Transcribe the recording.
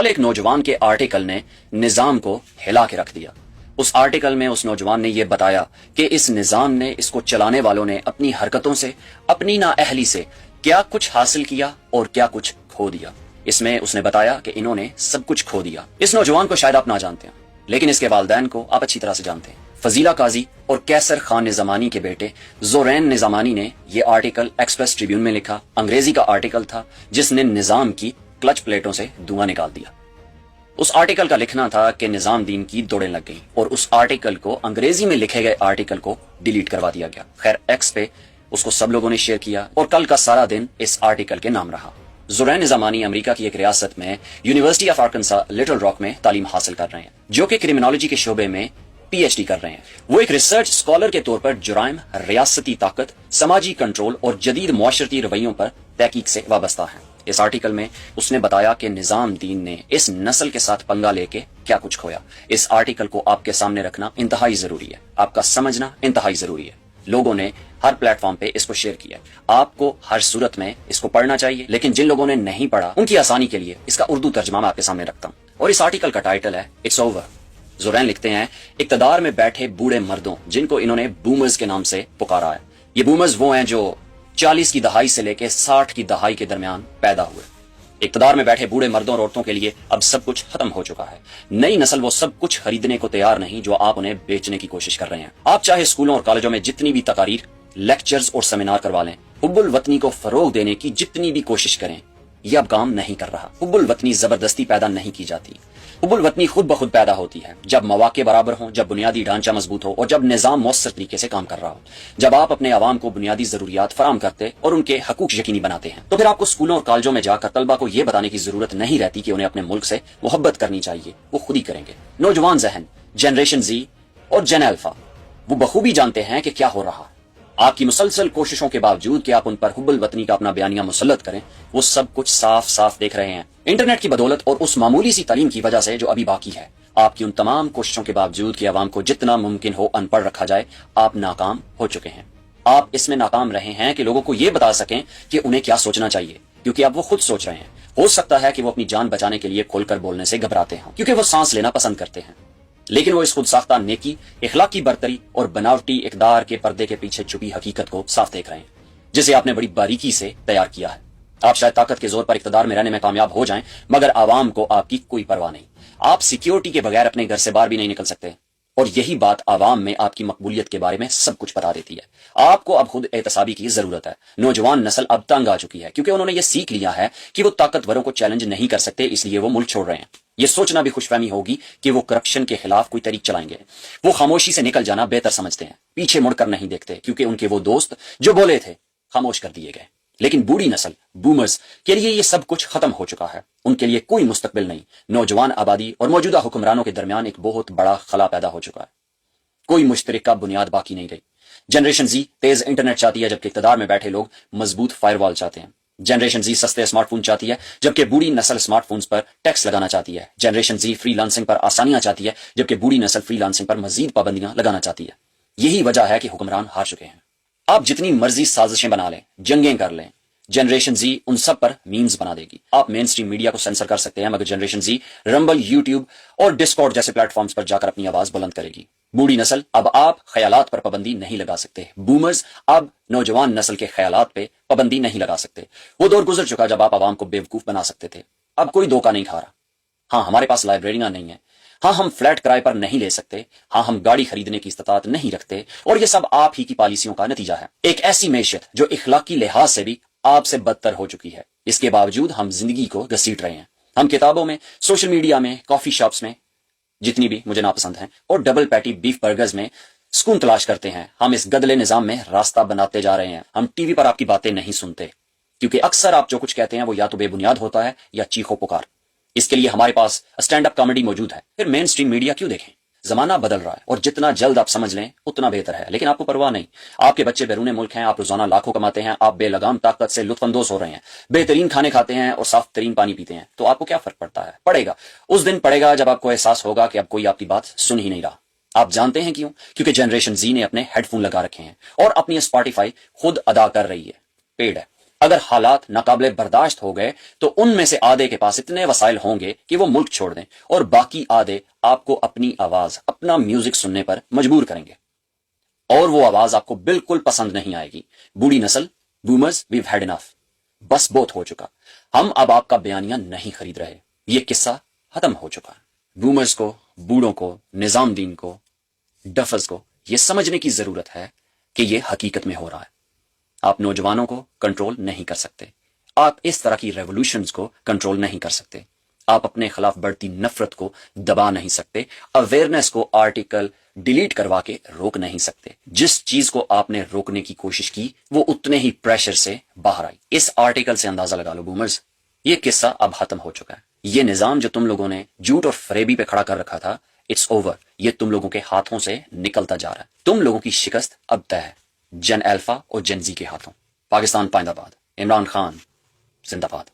کل ایک نوجوان کے آرٹیکل نے نظام کو ہلا کے رکھ دیا۔ اس آرٹیکل میں اس نوجوان نے یہ بتایا کہ اس نظام نے، اس کو چلانے والوں نے اپنی حرکتوں سے، اپنی نااہلی سے کیا کچھ حاصل کیا اور کیا کچھ کھو دیا۔ اس میں اس نے بتایا کہ انہوں نے سب کچھ کھو دیا۔ اس نوجوان کو شاید آپ نہ جانتے ہیں، لیکن اس کے والدین کو آپ اچھی طرح سے جانتے ہیں۔ فضیلہ قاضی اور کیسر خان نظامانی کے بیٹے زورین نظامانی نے یہ آرٹیکل ایکسپریس ٹریبیون میں لکھا۔ انگریزی کا آرٹیکل تھا جس نے نظام کی کلچ پلیٹوں سے دھواں نکال دیا۔ اس آرٹیکل کا لکھنا تھا کہ نظام دین کی دوڑیں لگ گئیں اور اس آرٹیکل کو، انگریزی میں لکھے گئے آرٹیکل کو ڈیلیٹ کروا دیا گیا۔ خیر، ایکس پہ اس کو سب لوگوں نے شیئر کیا اور کل کا سارا دن اس آرٹیکل کے نام رہا۔ زورین نظامانی امریکہ کی ایک ریاست میں یونیورسٹی آف آرکنسا لٹل راک میں تعلیم حاصل کر رہے ہیں، جو کہ کرمنالوجی کے شعبے میں پی ایچ ڈی کر رہے ہیں۔ وہ ایک ریسرچ اسکالر کے طور پر جرائم، ریاستی طاقت، سماجی کنٹرول اور جدید معاشرتی رویوں پر تحقیق سے وابستہ ہیں۔ اس آرٹیکل میں اس نے بتایا کہ نظام دین نے اس نسل کے ساتھ پنگا لے کے کیا کچھ کھویا۔ اس آرٹیکل کو آپ کے سامنے رکھنا انتہائی ضروری ہے، آپ کا سمجھنا انتہائی ضروری ہے۔ لوگوں نے ہر پلیٹ فارم پہ اس کو شیئر کیا۔ آپ کو ہر صورت میں اس کو پڑھنا چاہیے، لیکن جن لوگوں نے نہیں پڑھا ان کی آسانی کے لیے اس کا اردو ترجمہ میں آپ کے سامنے رکھتا ہوں۔ اور اس آرٹیکل کا ٹائٹل ہے اٹس اوور۔ زورین لکھتے ہیں، اقتدار میں بیٹھے بوڑھے مردوں، جن کو انہوں نے بومرز کے نام سے پکارا ہے۔ یہ بومرز وہ ہیں جو 40 کی دہائی سے لے کے 60 کی دہائی کے درمیان پیدا ہوئے۔ اقتدار میں بیٹھے بوڑھے مردوں اور عورتوں کے لیے اب سب کچھ ختم ہو چکا ہے۔ نئی نسل وہ سب کچھ خریدنے کو تیار نہیں جو آپ انہیں بیچنے کی کوشش کر رہے ہیں۔ آپ چاہے اسکولوں اور کالجوں میں جتنی بھی تقاریر، لیکچرز اور سیمینار کروا لیں، حب الوطنی کو فروغ دینے کی جتنی بھی کوشش کریں، یہ اب کام نہیں کر رہا۔ حب الوطنی زبردستی پیدا نہیں کی جاتی۔ حب الوطنی خود بخود پیدا ہوتی ہے جب مواقع برابر ہوں، جب بنیادی ڈھانچہ مضبوط ہو اور جب نظام مؤثر طریقے سے کام کر رہا ہو۔ جب آپ اپنے عوام کو بنیادی ضروریات فراہم کرتے اور ان کے حقوق یقینی بناتے ہیں، تو پھر آپ کو اسکولوں اور کالجوں میں جا کر طلبہ کو یہ بتانے کی ضرورت نہیں رہتی کہ انہیں اپنے ملک سے محبت کرنی چاہیے، وہ خود ہی کریں گے۔ نوجوان ذہن، جنریشن زی اور جن الفا، وہ بخوبی جانتے ہیں کہ کیا ہو رہا ہے۔ آپ کی مسلسل کوششوں کے باوجود کہ آپ ان پر حب الوطنی کا اپنا بیانیہ مسلط کریں، وہ سب کچھ صاف صاف دیکھ رہے ہیں۔ انٹرنیٹ کی بدولت اور اس معمولی سی تعلیم کی وجہ سے جو ابھی باقی ہے، آپ کی ان تمام کوششوں کے باوجود کہ عوام کو جتنا ممکن ہو ان پڑھ رکھا جائے، آپ ناکام ہو چکے ہیں۔ آپ اس میں ناکام رہے ہیں کہ لوگوں کو یہ بتا سکیں کہ انہیں کیا سوچنا چاہیے، کیونکہ اب وہ خود سوچ رہے ہیں۔ ہو سکتا ہے کہ وہ اپنی جان بچانے کے لیے کھول کر بولنے سے گھبراتے ہیں، کیونکہ وہ سانس لینا پسند کرتے ہیں، لیکن وہ اس خود ساختہ نیکی، اخلاقی برتری اور بناوٹی اقدار کے پردے کے پیچھے چھپی حقیقت کو صاف دیکھ رہے ہیں، جسے آپ نے بڑی باریکی سے تیار کیا ہے۔ آپ شاید طاقت کے زور پر اقتدار میں رہنے میں کامیاب ہو جائیں، مگر عوام کو آپ کی کوئی پرواہ نہیں۔ آپ سیکیورٹی کے بغیر اپنے گھر سے باہر بھی نہیں نکل سکتے، اور یہی بات عوام میں آپ کی مقبولیت کے بارے میں سب کچھ بتا دیتی ہے۔ آپ کو اب خود احتسابی کی ضرورت ہے۔ نوجوان نسل اب تنگ آ چکی ہے، کیونکہ انہوں نے یہ سیکھ لیا ہے کہ وہ طاقتوروں کو چیلنج نہیں کر سکتے، اس لیے وہ ملک چھوڑ رہے ہیں۔ یہ سوچنا بھی خوش فہمی ہوگی کہ وہ کرپشن کے خلاف کوئی طریق چلائیں گے۔ وہ خاموشی سے نکل جانا بہتر سمجھتے ہیں، پیچھے مڑ کر نہیں دیکھتے، کیونکہ ان کے وہ دوست جو بولے تھے خاموش کر دیے گئے۔ لیکن بوڑھی نسل، بومرز کے لیے یہ سب کچھ ختم ہو چکا ہے۔ ان کے لیے کوئی مستقبل نہیں۔ نوجوان آبادی اور موجودہ حکمرانوں کے درمیان ایک بہت بڑا خلا پیدا ہو چکا ہے۔ کوئی مشترکہ بنیاد باقی نہیں رہی۔ جنریشن زی تیز انٹرنیٹ چاہتی ہے، جبکہ اقتدار میں بیٹھے لوگ مضبوط فائر وال چاہتے ہیں۔ جنریشن زی سستے اسمارٹ فون چاہتی ہے، جبکہ بوڑھی نسل اسمارٹ فونز پر ٹیکس لگانا چاہتی ہے۔ جنریشن زی فری لانسنگ پر آسانیاں چاہتی ہے، جبکہ بوڑھی نسل فری لانسنگ پر مزید پابندیاں لگانا چاہتی ہے۔ یہی وجہ ہے کہ حکمران ہار چکے ہیں۔ آپ جتنی مرضی سازشیں بنا لیں، جنگیں کر لیں، جنریشن زی ان سب پر میمز بنا دے گی۔ آپ مین سٹریم میڈیا کو سینسر کر سکتے ہیں، مگر جنریشن زی رمبل، یوٹیوب اور ڈسکارڈ جیسے پلیٹ فارمز پر جا کر اپنی آواز بلند کرے گی۔ بوڑھی نسل، اب آپ خیالات پر پابندی نہیں لگا سکتے۔ بومرز اب نوجوان نسل کے خیالات پہ پابندی نہیں لگا سکتے۔ وہ دور گزر چکا جب آپ عوام کو بیوقوف بنا سکتے تھے۔ اب کوئی دھوکہ نہیں کھا رہا۔ ہاں، ہمارے پاس لائبریریاں نہیں ہیں، ہاں ہم فلیٹ کرائے پر نہیں لے سکتے، ہاں ہم گاڑی خریدنے کی استطاعت نہیں رکھتے، اور یہ سب آپ ہی کی پالیسیوں کا نتیجہ ہے۔ ایک ایسی معیشت جو اخلاقی لحاظ سے بھی آپ سے بدتر ہو چکی ہے۔ اس کے باوجود ہم زندگی کو گھسیٹ رہے ہیں۔ ہم کتابوں میں، سوشل میڈیا میں، کافی شاپس میں، جتنی بھی مجھے ناپسند ہیں، اور ڈبل پیٹی بیف برگرز میں سکون تلاش کرتے ہیں۔ ہم اس گدلے نظام میں راستہ بناتے جا رہے ہیں۔ ہم ٹی وی پر آپ کی باتیں نہیں سنتے، کیونکہ اکثر آپ جو کچھ کہتے ہیں وہ یا تو بے بنیاد ہوتا ہے یا چیخو پکار۔ اس کے لیے ہمارے پاس اسٹینڈ اپ کامیڈی موجود ہے۔ پھر مین سٹریم میڈیا کیوں دیکھیں؟ زمانہ بدل رہا ہے، اور جتنا جلد آپ سمجھ لیں اتنا بہتر ہے، لیکن آپ کو پرواہ نہیں۔ آپ کے بچے بیرون ملک ہیں، آپ روزانہ لاکھوں کماتے ہیں، آپ بے لگام طاقت سے لطف اندوز ہو رہے ہیں، بہترین کھانے کھاتے ہیں اور صاف ترین پانی پیتے ہیں، تو آپ کو کیا فرق پڑتا ہے؟ پڑے گا، اس دن پڑے گا جب آپ کو احساس ہوگا کہ اب کوئی آپ کی بات سن ہی نہیں رہا۔ آپ جانتے ہیں کیوں؟ کیونکہ جنریشن زی نے اپنے ہیڈ فون لگا رکھے ہیں اور اپنی اسپاٹیفائی خود ادا کر رہی ہے، پیڈ ہے۔ اگر حالات ناقابل برداشت ہو گئے تو ان میں سے آدھے کے پاس اتنے وسائل ہوں گے کہ وہ ملک چھوڑ دیں، اور باقی آدھے آپ کو اپنی آواز، اپنا میوزک سننے پر مجبور کریں گے، اور وہ آواز آپ کو بالکل پسند نہیں آئے گی۔ بوڑھی نسل، بومرز، ویو ہیڈ انف، بس بہت ہو چکا، ہم اب آپ کا بیانیہ نہیں خرید رہے، یہ قصہ ختم ہو چکا۔ بومرز کو، بوڑھوں کو، نظام دین کو، ڈفرز کو یہ سمجھنے کی ضرورت ہے کہ یہ حقیقت میں ہو رہا ہے۔ آپ نوجوانوں کو کنٹرول نہیں کر سکتے، آپ اس طرح کی ریولوشنز کو کنٹرول نہیں کر سکتے، آپ اپنے خلاف بڑھتی نفرت کو دبا نہیں سکتے، اویئرنیس کو آرٹیکل ڈیلیٹ کروا کے روک نہیں سکتے۔ جس چیز کو آپ نے روکنے کی کوشش کی وہ اتنے ہی پریشر سے باہر آئی۔ اس آرٹیکل سے اندازہ لگا لو بومرز، یہ قصہ اب ختم ہو چکا ہے۔ یہ نظام جو تم لوگوں نے جھوٹ اور فریبی پہ کھڑا کر رکھا تھا، اٹس اوور، یہ تم لوگوں کے ہاتھوں سے نکلتا جا رہا ہے۔ تم لوگوں کی شکست اب طے ہے، جن الفا اور جن زی کے ہاتھوں۔ پاکستان پائندہ باد، عمران خان زندہ باد۔